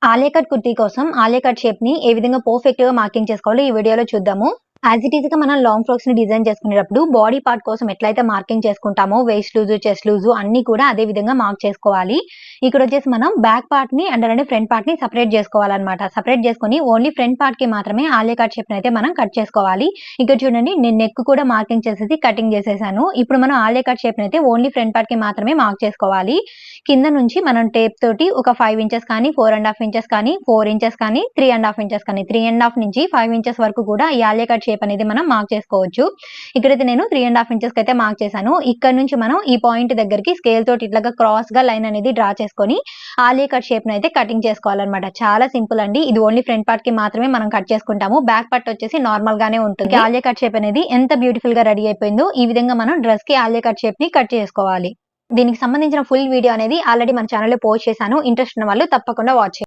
Alia cut kurti కోసం Alia cut షేప్‌ని ఏ విధంగా పర్ఫెక్ట్‌గా మార్కింగ్ చేసుకోవాలో ఈ వీడియోలో చూద్దాము. యాజ్ ఇట్ ఈస్‌గా మనం లాంగ్ ఫ్రాక్స్‌ని డిజైన్ చేసుకునేటప్పుడు బాడీ పార్ట్ కోసం ఎట్లయితే మార్కింగ్ చేసుకుంటామో వేస్ట్ లూజ్, చెస్ట్ లూజ్ అన్నీ కూడా అదే విధంగా మార్క్ చేసుకోవాలి. ఇక్కడొచ్చేసి మనం బ్యాక్ పార్ట్‌ని అండ్ అలానే ఫ్రంట్ పార్ట్‌ని సెపరేట్ చేసుకోవాలన్నమాట. సెపరేట్ చేసుకొని ఓన్లీ ఫ్రంట్ పార్ట్‌కి మాత్రమే ఆలియా కట్ షేప్‌ని అయితే మనం కట్ చేసుకోవాలి. ఇక్కడ చూడండి నేను నెక్ కూడా మార్కింగ్ చేసేసి కటింగ్ చేసేసాను. ఇప్పుడు మనం ఆలియా కట్ షేప్‌ని అయితే ఓన్లీ ఫ్రంట్ పార్ట్‌కి మాత్రమే మార్క్ చేసుకోవాలి. కింద నుంచి మనం టేప్ తోటి ఒక 5 ఇంచెస్ కానీ, 4½ ఇంచెస్ కానీ, 4 ఇంచెస్ కానీ, 3½ ఇంచెస్ కానీ, 3½ నుంచి 5 ఇంచెస్ వరకు కూడా ఈ ఆలియా కట్ షేప్ అనేది మనం మార్క్ చేసుకోవచ్చు. ఇక్కడైతే నేను 3½ ఇంచెస్‌కి అయితే మార్క్ చేశాను. ఇక్కడ నుంచి మనం ఈ పాయింట్ దగ్గరికి స్కేల్ తోటి ఇట్లాగా క్రాస్‌గా లైన్ అనేది డ్రా చేసుకొని ఆలియా కట్ షేప్‌ని అయితే కటింగ్ చేసుకోవాలన్నమాట. చాలా సింపుల్ అండి. ఇది ఓన్లీ ఫ్రంట్ పార్ట్‌కి మాత్రమే మనం కట్ చేసుకుంటాము. బ్యాక్ పార్ట్ వచ్చేసి నార్మల్ గానే ఉంటుంది. ఆలియా కట్ షేప్ అనేది ఎంత బ్యూటిఫుల్‌గా రెడీ అయిపోయిందో ఈ విధంగా మనం డ్రెస్‌కి ఆలియా కట్ షేప్‌ని కట్ చేసుకోవాలి. దీనికి సంబంధించిన ఫుల్ వీడియో అనేది ఆల్రెడీ మన ఛానెల్‌లో పోస్ట్ చేశాను. ఇంట్రెస్ట్ ఉన్న వాళ్ళు తప్పకుండా వాచ్ చేయండి.